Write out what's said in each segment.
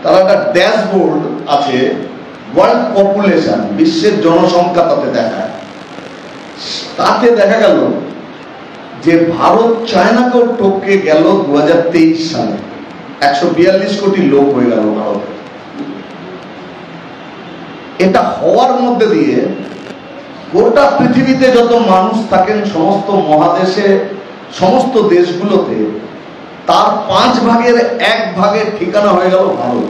তারা একটা ড্যাশবোর্ড আছে, ওয়ার্ল্ড পপুলেশন, বিশ্বের জনসংখ্যা তাতে দেখায়। তাতে দেখা গেল যে ভারত চায়নাকেও টপকে গেল 2023 সালে। 142 কোটি লোক হয়ে গেল ভারতে। এটা হওয়ার মধ্যে দিয়ে গোটা পৃথিবীতে যত মানুষ থাকেন, সমস্ত মহাদেশে, সমস্ত দেশগুলোতে, তার 5 ভাগের 1 ভাগের ঠিকানা হয়ে গেল ভারত।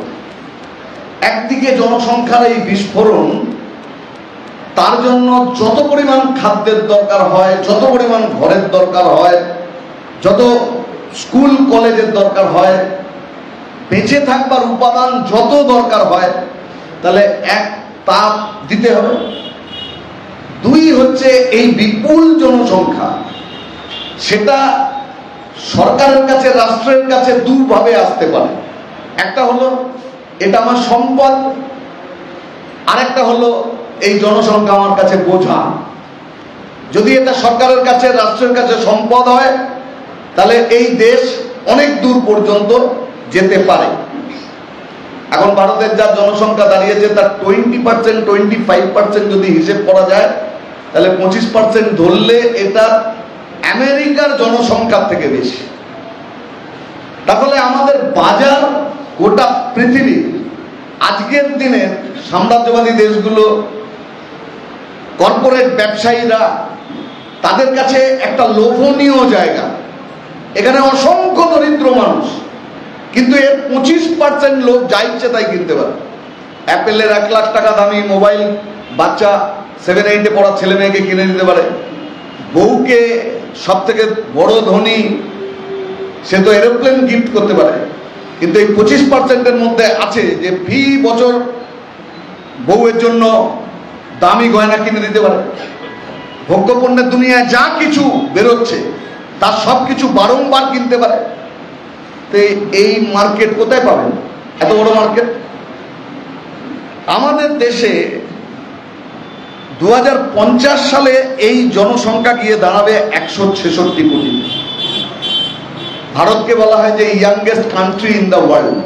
একদিকে জনসংখ্যার এই বিস্ফোরণ, তার জন্য যত পরিমাণ খাদ্যের দরকার হয়, যত পরিমাণ ঘরের দরকার হয়, যত স্কুল কলেজের দরকার হয়, বেঁচে থাকবার উপাদান যত দরকার হয়, তাহলে এক তাপ দিতে হবে। 2 হচ্ছে এই বিপুল জনসংখ্যা, সেটা সরকারের কাছে, রাষ্ট্রের কাছে 2 ভাবে আসতে পারে। একটা হলো এটা আমার সম্পদ, আরেকটা হলো এই জনসংখ্যা আমার কাছে বোঝা। যদি এটা সরকারের কাছে, রাষ্ট্রের কাছে সম্পদ হয়, তাহলে এই দেশ অনেক দূর পর্যন্ত যেতে পারে। এখন ভারতের যা জনসংখ্যা দাঁড়িয়েছে, তার 20%, 25% যদি হিসেব করা যায়, তাহলে 25% ধরলে এটা আমেরিকার জনসংখ্যার থেকে বেশি। তাহলে আমাদের বাজার গোটা পৃথিবী, আজকের দিনে সাম্রাজ্যবাদী দেশগুলো, কর্পোরেট ব্যবসায়ীরা, তাদের কাছে একটা লোভনীয় জায়গা। এখানে অসংখ্য দরিদ্র মানুষ, কিন্তু এর 25% লোক যা ইচ্ছে তাই কিনতে পারে। অ্যাপেলের 1 লাখ টাকা দামি মোবাইল বাচ্চা 7-8-এ পড়া ছেলে মেয়েকে কিনে দিতে পারে। বউকে সব থেকে বড় ধনী, সে তো এরোপ্লেন গিফট করতে পারে। কিন্তু এই 25%-এর মধ্যে আছে যে ফি বছর বউয়ের জন্য দামি গয়না কিনে দিতে পারে। ভোগ্যপণ্যের দুনিয়ায় যা কিছু বেরোচ্ছে, তার সব কিছু বারংবার কিনতে পারে। তো এই মার্কেট কোথায় পাবেন? এত বড় মার্কেট। আমাদের দেশে 2050 সালে এই জনসংখ্যা গিয়ে দাঁড়াবে 166 কোটি। ভারতকে বলা হয় যে youngest country in the world.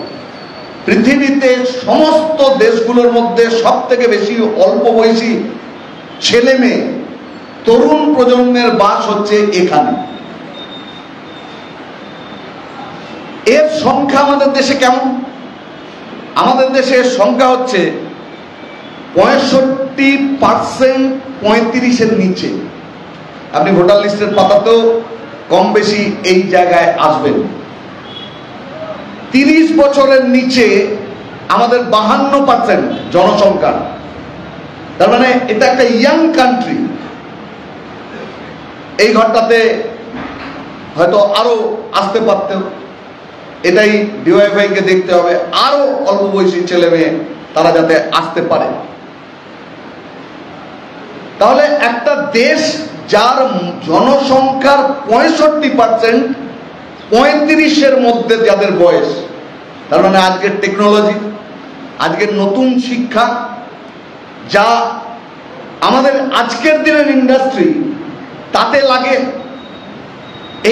পৃথিবীতে সমস্ত দেশগুলোর মধ্যে সব থেকে বেশি অল্প বয়সী ছেলে মেয়ে, তরুণ প্রজন্মের বাস হচ্ছে এখানে। এর সংখ্যা আমাদের দেশে কেমন? আমাদের দেশের সংখ্যা হচ্ছে 65% 35-এর নিচে। আপনি ভোটার লিস্টের পাতাতেও কম বেশি এই জায়গায় আসবেন। 30 বছরের নিচে আমাদের 52% জনসংখ্যা। তার মানে এটা একটা ইয়াং কান্ট্রি। এই ঘরটাতে হয়তো আরো আসতে পারত। এটাই ডিওয়াইফাই কে দেখতে হবে, আরো অল্প বয়সী ছেলে মেয়ে তারা যাতে আসতে পারে। তাহলে একটা দেশ যার জনসংখ্যার 65% 35-এর মধ্যে যাদের বয়স, তার মানে আজকের টেকনোলজি, আজকের নতুন শিক্ষা, যা আমাদের আজকের দিনের ইন্ডাস্ট্রি, তাতে লাগে।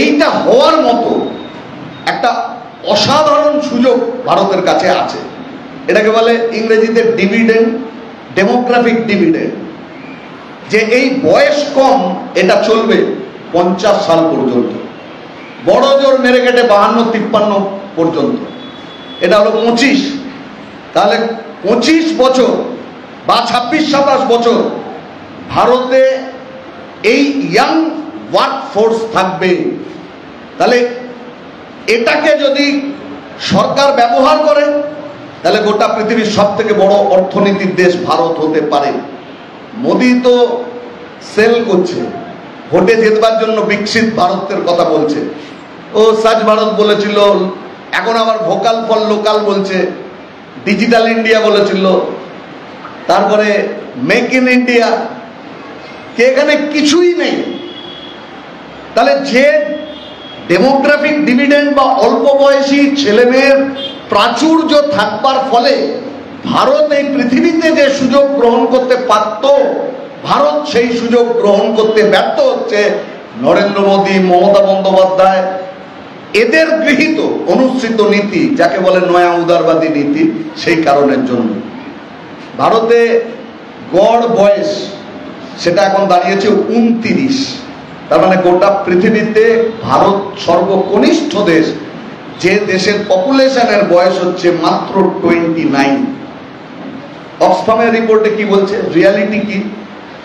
এইটা হওয়ার মতো একটা অসাধারণ সুযোগ ভারতের কাছে আছে। এটাকে বলে ইংরেজিতে ডিভিডেন্ড, ডেমোগ্রাফিক ডিভিডেন্ড। যে এই বয়স কম, এটা চলবে 50 সাল পর্যন্ত, বড় জোর মেরে কেটে 52-53 পর্যন্ত। এটা হলো 25। তাহলে 25 বছর বা 26-27 বছর ভারতে এই ইয়াং ওয়ার্ক ফোর্স থাকবে। তাহলে এটাকে যদি সরকার ব্যবহার করে, তাহলে গোটা পৃথিবীর সব থেকে বড় অর্থনীতির দেশ ভারত হতে পারে। মোদি তো সেল করছে, ভোটে জেতবার জন্য বিকশিত ভারতের কথা বলছে। ও স্বচ্ছ ভারত বলেছিল, এখন আবার ভোকাল ফর লোকাল বলছে, ডিজিটাল ইন্ডিয়া বলেছিল, তারপরে মেক ইন ইন্ডিয়া। এখানে কিছুই নেই। তাহলে যে ডেমোগ্রাফিক ডিভিডেন্ড বা অল্প বয়সী ছেলে মেয়ের প্রাচুর্য থাকবার ফলে ভারত এই পৃথিবীতে যে সুযোগ গ্রহণ করতে পারত, ভারত সেই সুযোগ গ্রহণ করতে ব্যর্থ হচ্ছে। নরেন্দ্র মোদী, মমতা বন্দ্যোপাধ্যায়, এদের গৃহীত অনুসৃত নীতি, যাকে বলে নয়া উদারবাদী নীতি, সেই কারণের জন্য ভারতে গড় বয়স সেটা এখন দাঁড়িয়েছে 29। তার মানে গোটা পৃথিবীতে ভারত সর্বকনিষ্ঠ দেশ, যে দেশের পপুলেশনের বয়স হচ্ছে মাত্র 29। অক্সফামের রিপোর্টে কি বলছে, রিয়ালিটি কি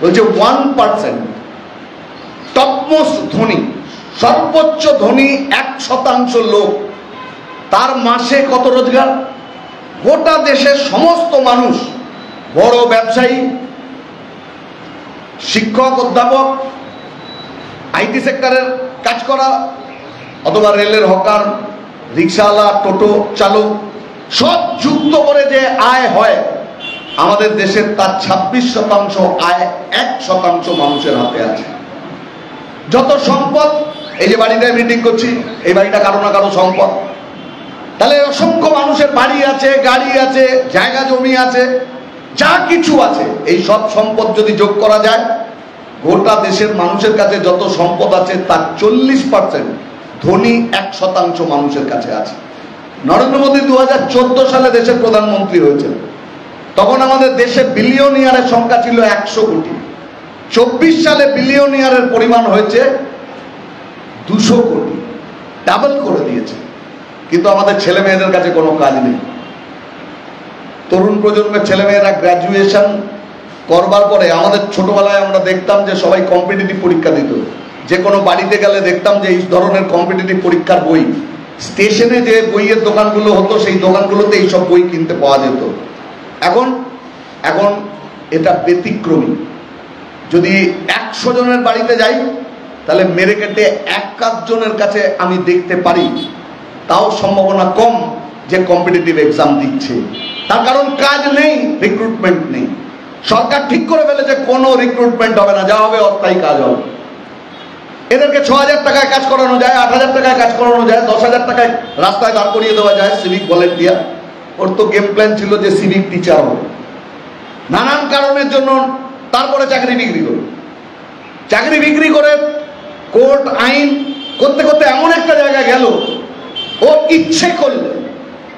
বলছে, 1% টপমোস্ট ধনী, সর্বোচ্চ ধনী 1% লোক, তার মাসে কত রোজগার? গোটা দেশের সমস্ত মানুষ, বড় ব্যবসায়ী, শিক্ষক, অধ্যাপক, আইটি সেক্টরের কাজ করা, অথবা রেলের হকার, রিক্সাওয়ালা, টোটো চালক, সব যুক্ত করে যে আয় হয় আমাদের দেশের, তার 26% আয় 1% মানুষের হাতে আছে। যত সম্পদ, এই যে বাড়িটায় মিটিং করছি, এই বাড়িটা কারো না কারো সম্পদ। তাহলে অসংখ্য মানুষের বাড়ি আছে, গাড়ি আছে, জায়গা জমি আছে, যা কিছু আছে, এই সব সম্পদ যদি যোগ করা যায়, গোটা দেশের মানুষের কাছে যত সম্পদ আছে তার 40% ধনী 1% মানুষের কাছে আছে। নরেন্দ্র মোদী 2014 সালে দেশের প্রধানমন্ত্রী হয়েছেন, তখন আমাদের দেশে বিলিয়নিয়ারের সংখ্যা ছিল 100 কোটি। 24 সালে বিলিয়নিয়ারের পরিমাণ হয়েছে 200 কোটি, ডাবল করে দিয়েছে। কিন্তু আমাদের ছেলে মেয়েদের কাছে কোনো কাজ নেই। তরুণ প্রজন্মের ছেলেমেয়েরা গ্র্যাজুয়েশন করবার পরে, আমাদের ছোটবেলায় আমরা দেখতাম যে সবাই কম্পিটিটিভ পরীক্ষা দিত, যে কোনো বাড়িতে গেলে দেখতাম যে এই ধরনের কম্পিটিটিভ পরীক্ষার বই, স্টেশনে যে বইয়ের দোকানগুলো হতো সেই দোকানগুলোতে এইসব বই কিনতে পাওয়া যেত। এখন এটা ব্যতিক্রমী। যদি 100 জনের বাড়িতে যাই, তাহলে মেরে কেটে 1 জনের কাছে আমি দেখতে পারি, তাও সম্ভাবনা কম যে কম্পিটিটিভ এক্সাম দিচ্ছে। তার কারণ কাজ নেই, রিক্রুটমেন্ট নেই। সরকার ঠিক করে ফেলেছে কোনো রিক্রুটমেন্ট হবে না, যা হবে অস্থায়ী কাজ হবে। এদেরকে 6000 টাকায় কাজ করানো যায়, 8000 টাকায় কাজ করানো যায়, 10,000 টাকায় রাস্তায় দাঁড় করিয়ে দেওয়া যায় সিভিক ভলেন্টিয়ার। ওর তো গেম প্ল্যান ছিল যে সিভিক টিচার হবে। নানান কারণের জন্য তারপরে চাকরি বিক্রি করে, চাকরি বিক্রি করে কোর্ট আইন করতে করতে এমন একটা জায়গায় গেল, ও ইচ্ছে করলে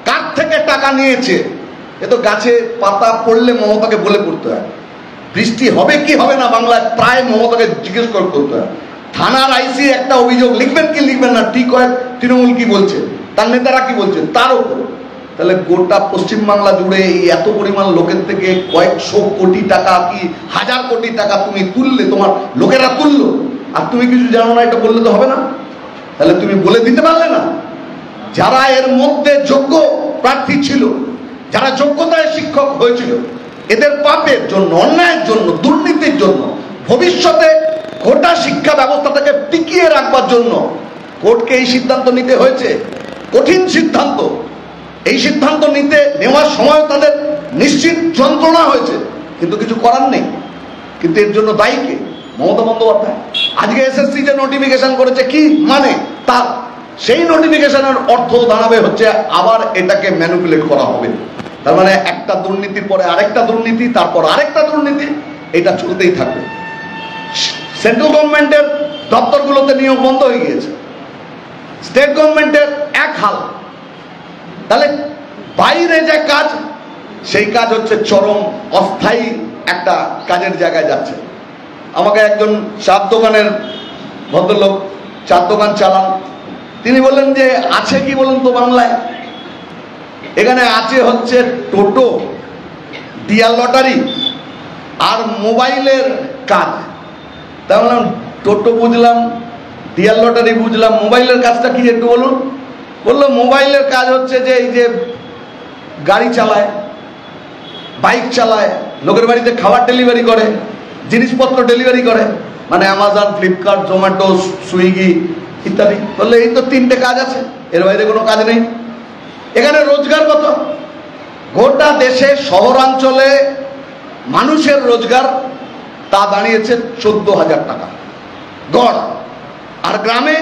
কার থেকে টাকা নিয়েছে এ তো গাছে পাতা পড়লে মমতাকে বলে পড়তে হয়। বৃষ্টি হবে কি হবে না বাংলায় প্রায় মমতাকে জিজ্ঞেস করতে হয়। থানার আইসি একটা অভিযোগ লিখবেন কি লিখবেন না, ঠিক হয় তৃণমূল কি বলছে, তার নেতারা কি বলছে, তার উপর। তাহলে গোটা পশ্চিমবাংলা জুড়ে এই এত পরিমাণ লোকের থেকে কয়েকশো কোটি টাকা কি 1000 কোটি টাকা তুমি তুললে, তোমার লোকেরা তুললো, আর তুমি কিছু জানো না, এটা বললে তো হবে না। তাহলে তুমি বলে দিতে পারলে না? যারা এর মধ্যে যোগ্য প্রার্থী ছিল, যারা যোগ্যতায় শিক্ষক হয়েছিল, এদের পাপের জন্য, অন্যায়ের জন্য, দুর্নীতির জন্য, ভবিষ্যতে গোটা শিক্ষা ব্যবস্থাটাকে টিকিয়ে রাখবার জন্য কোর্টকে এই সিদ্ধান্ত নিতে হয়েছে। কঠিন সিদ্ধান্ত। এই সিদ্ধান্ত নেওয়ার সময় তাদের নিশ্চিত যন্ত্রণা হয়েছে, কিন্তু কিছু করার নেই। কিন্তু এর জন্য দায়ী কে? মমতা বন্দ্যোপাধ্যায়। আজকে এসএসসি যে নোটিফিকেশন করেছে, কি মানে তার? সেই নোটিফিকেশনের অর্থ দাঁড়াবে হচ্ছে আবার এটাকে ম্যানিপুলেট করা হবে। তার মানে একটা দুর্নীতির পরে আরেকটা দুর্নীতি, তারপর আরেকটা দুর্নীতি, এটা চলতেই থাকবে। সেন্ট্রাল গভর্নমেন্টের দপ্তরগুলোতে নিয়োগ বন্ধ হয়ে গিয়েছে, স্টেট গভর্নমেন্টের এক হাল। তাহলে বাইরে যে কাজ, সেই কাজ হচ্ছে চরম অস্থায়ী একটা কাজের জায়গায় যাচ্ছে। আমাকে একজন চার দোকানের ভদ্রলোক, চার দোকান চালান, তিনি বললেন যে আছে কি বলুন তো বাংলায়? এখানে আছে হচ্ছে টোটো, ডিয়ার লটারি আর মোবাইলের কাজ। তা বললাম টোটো বুঝলাম, ডিয়ার লটারি বুঝলাম, মোবাইলের কাজটা কি একটু বলুন। বললো মোবাইলের কাজ হচ্ছে যে এই যে গাড়ি চালায়, বাইক চালায়, লোকের বাড়িতে খাবার ডেলিভারি করে, জিনিসপত্র ডেলিভারি করে, মানে অ্যামাজন, ফ্লিপকার্ট, জোম্যাটো, সুইগি ইত্যাদি। বললে এই তো 3টে কাজ আছে, এর বাইরে কোনো কাজ নেই। এখানে রোজগার কত? গোটা দেশে শহরাঞ্চলে মানুষের রোজগার তা দাঁড়িয়েছে 14,000 টাকা গড়, আর গ্রামে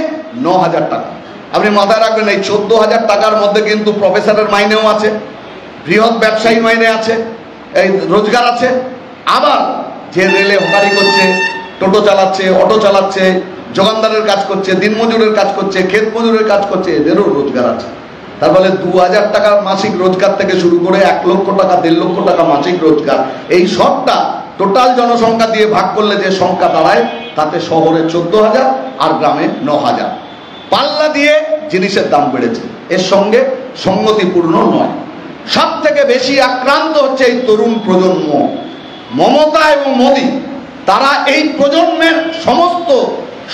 9,000 টাকা। আপনি মাথায় রাখবেন, এই 14,000 টাকার মধ্যে কিন্তু প্রফেসরের মাইনেও আছে, বৃহৎ ব্যবসায়ী মাইনে আছে, এই রোজগার আছে। আবার যে রেলে হকারি করছে, টোটো চালাচ্ছে, অটো চালাচ্ছে, যোগানদারের কাজ করছে, দিনমজুরের কাজ করছে, ক্ষেত মজুরের কাজ করছে, এদেরও রোজগার আছে। তার ফলে 2000 টাকা মাসিক রোজগার থেকে শুরু করে 1 লক্ষ টাকা 1.5 লক্ষ টাকা মাসিক রোজগার, এই সবটা টোটাল জনসংখ্যা দিয়ে ভাগ করলে যে সংখ্যা দাঁড়ায় তাতে শহরে 14,000 আর গ্রামে 9,000। পাল্লা দিয়ে জিনিসের দাম বেড়েছে, এর সঙ্গে সঙ্গতিপূর্ণ নয়। সব থেকে বেশি আক্রান্ত হচ্ছে এই তরুণ প্রজন্ম। মমতা এবং মোদী তারা এই প্রজন্মের সমস্ত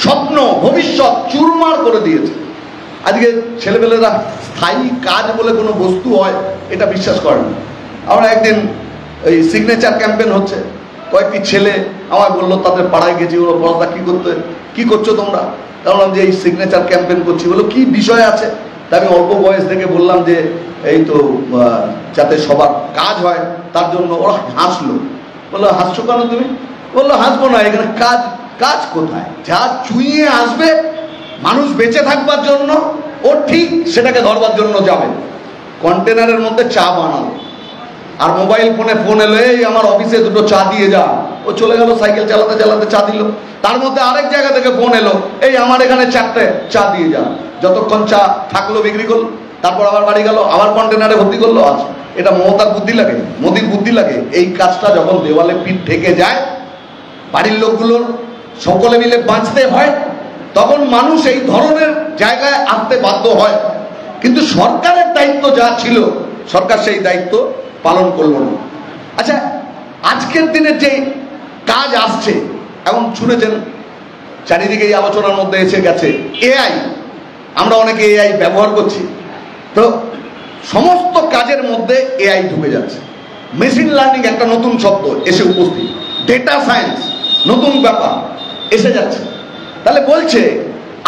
স্বপ্ন ভবিষ্যৎ চুরমার করে দিয়েছে। আজকে ছেলেপেলেরা স্থায়ী কাজ বলে কোনো বস্তু হয় এটা বিশ্বাস করেন। আমরা একদিন এই সিগনেচার ক্যাম্পেন হচ্ছে, কয়েকটি ছেলে আমায় বললো তাদের পাড়ায় গেছি, ওরা বলতা কি করছো তোমরা? বললাম যে এই সিগনেচার ক্যাম্পেন করছি। বলো কি বিষয় আছে? তা আমি অল্প বয়স থেকে বললাম যে এই তো যাতে সবার কাজ হয় তার জন্য। ওরা হাসলো, বললো হাসছো কেন তুমি? বললো হাসবো না, এখানে কাজ কোথায়? যা চুইয়ে আসবে মানুষ বেঁচে থাকবার জন্য, ও ঠিক সেটাকে ধরবার জন্য যাবে। কন্টেনারের মধ্যে চা বানালো, আর মোবাইল ফোনে ফোন এলো, এই আমার অফিসে 2 চা দিয়ে যা। ও চলে গেল, সাইকেল চালাতে চালাতে চা দিল। তার মধ্যে আরেক জায়গা থেকে ফোন এলো, এই আমার এখানে 4টে চা দিয়ে যা। যতক্ষণ চা থাকলো বিক্রি করলো, তারপর আবার বাড়ি গেল, আবার কন্টেনারে ভর্তি করলো। আচ্ছা, এটা মমতার বুদ্ধি লাগে, মোদির বুদ্ধি লাগে। এই কাজটা যখন দেওয়ালে পিঠ ঠেকে যায়, বাড়ির লোকগুলোর সকলে মিলে বাঁচতে হয়, তখন মানুষ এই ধরনের জায়গায় আসতে বাধ্য হয়। কিন্তু সরকারের দায়িত্ব যা ছিল, সরকার সেই দায়িত্ব পালন করল না। আচ্ছা, আজকের দিনে যে কাজ আসছে, এখন শুনেছেন চারিদিকে এই আলোচনার মধ্যে এসে গেছে এআই। আমরা অনেকে এআই ব্যবহার করছি, তো সমস্ত কাজের মধ্যে এআই ঢুকে যাচ্ছে। মেশিন লার্নিং একটা নতুন শব্দ এসে উপস্থিত, ডেটা সায়েন্স নতুন ব্যাপার এসে যাচ্ছে। তাহলে বলছে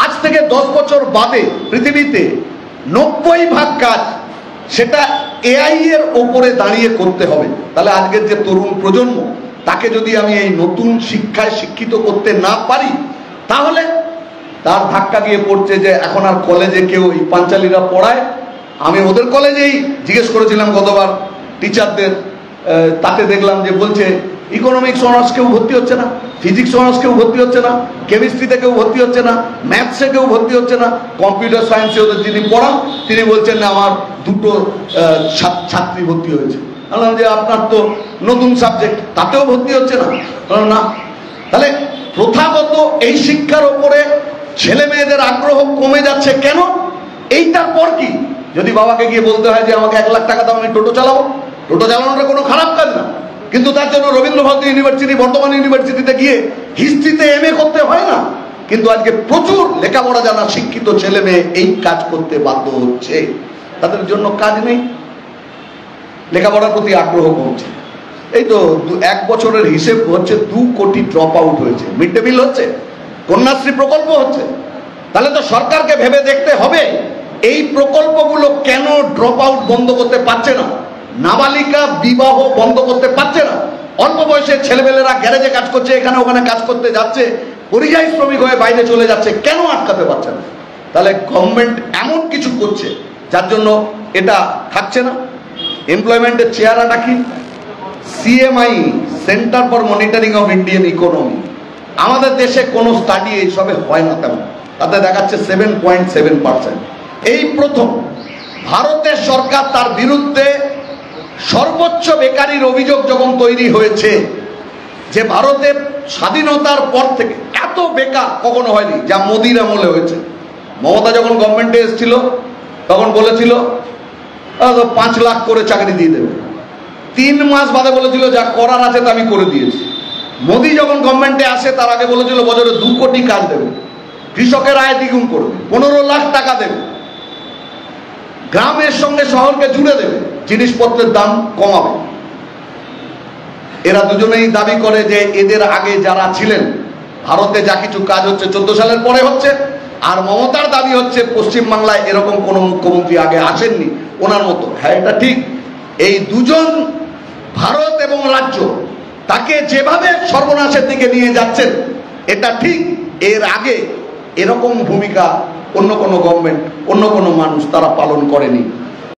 আজ থেকে 10 বছর বাদে পৃথিবীতে 90% কাজ সেটা এআই এর ওপরে দাঁড়িয়ে করতে হবে। তাহলে আজকের যে তরুণ প্রজন্ম, তাকে যদি আমি এই নতুন শিক্ষায় শিক্ষিত করতে না পারি, তাহলে তার ধাক্কা গিয়ে পড়ছে যে এখন আর কলেজে কেউ এই পাঞ্চালীরা পড়ায়। আমি ওদের কলেজেই জিজ্ঞেস করেছিলাম গতবার টিচারদের, তাকে দেখলাম যে বলছে ইকোনমিক্স অনার্স কেউ ভর্তি হচ্ছে না, ফিজিক্স অনার্স কেউ ভর্তি হচ্ছে না, কেমিস্ট্রিতে কেউ ভর্তি হচ্ছে না, ম্যাথসে কেউ ভর্তি হচ্ছে না, কম্পিউটার সায়েন্সে ওদের যিনি পড়ান তিনি বলছেন না আমার 2টো ছাত্রী ভর্তি হয়েছে। বললাম যে আপনার তো নতুন সাবজেক্ট, তাতেও ভর্তি হচ্ছে না? বললাম না। তাহলে প্রথাগত এই শিক্ষার ওপরে ছেলে মেয়েদের আগ্রহ কমে যাচ্ছে কেন? এইটার পর কি যদি বাবাকে গিয়ে বলতে হয় যে আমাকে 1 লাখ টাকা দাও, আমি টোটো চালাবো? টোটো চালানোটা কোনো খারাপ কাজ না, কিন্তু তার জন্য রবীন্দ্রভারতী ইউনিভার্সিটি, বর্ধমান ইউনিভার্সিটিতে গিয়ে হিস্ট্রিতে এমএ করতে হয় না। কিন্তু আজকে প্রচুর লেখাপড়া জানা শিক্ষিত ছেলে মেয়ে এই কাজ করতে বাধ্য হচ্ছে। তাদের জন্য কাজ নেই, লেখাপড়ার প্রতি আগ্রহ কমছে। এই তো 1 বছরের হিসেব হচ্ছে 2 কোটি ড্রপ আউট হয়েছে। মিড ডে মিল হচ্ছে, কন্যাশ্রী প্রকল্প হচ্ছে। তাহলে তো সরকারকে ভেবে দেখতে হবে এই প্রকল্পগুলো কেন ড্রপ আউট বন্ধ করতে পারছে না, নাবালিকা বিবাহ বন্ধ করতে পারছে না। অল্প বয়সের ছেলেমেয়েরা গ্যারেজে কাজ করছে, এখানে ওখানে কাজ করতে যাচ্ছে, পরিযায়ী শ্রমিক হয়ে বাইরে চলে যাচ্ছে, কেন আটকাতে পারছে না? তাহলে গভর্নমেন্ট এমন কিছু করছে যার জন্য এটা থাকছে না। এমপ্লয়মেন্টের চেহারাটা কি? CMI, centre for monitoring of Indian economy. আমাদের দেশে কোনো স্টাডি এইসবে হয় না তেমন, তাতে দেখাচ্ছে 7.7%। এই প্রথম ভারতের সরকার তার বিরুদ্ধে সর্বোচ্চ বেকারির অভিযোগ যখন তৈরি হয়েছে, যে ভারতের স্বাধীনতার পর থেকে এত বেকার কখনো হয়নি যা মোদির আমলে হয়েছে। মমতা যখন গভর্নমেন্টে এসেছিল তখন বলেছিল 5 লাখ করে চাকরি দিয়ে দেবে, 3 মাস বাদে বলেছিল যা করার আছে তা আমি করে দিয়েছি। মোদি যখন গভর্নমেন্টে আসে তার আগে বলেছিল বছরে 2 কোটি কাজ দেবে, কৃষকের আয় দ্বিগুণ করবে, 15 লাখ টাকা দেবে, গ্রামের সঙ্গে শহরকে জুড়ে দেবে, জিনিসপত্রের দাম কমাবে। এরা দুজনেই দাবি করে যে এদের আগে যারা ছিলেন ভারতে যা কিছু কাজ হচ্ছে 14 সালের পরে হচ্ছে, আর মমতার দাবি হচ্ছে পশ্চিমবাংলায় এরকম কোন মুখ্যমন্ত্রী আগে আসেননি ওনার মতো। হ্যাঁ, এটা ঠিক। এই দুজন ভারত এবং রাজ্য তাকে যেভাবে সর্বনাশের দিকে নিয়ে যাচ্ছেন এটা ঠিক। এর আগে এরকম ভূমিকা অন্য কোনো গভর্নমেন্ট, অন্য কোনো মানুষ তারা পালন করেনি।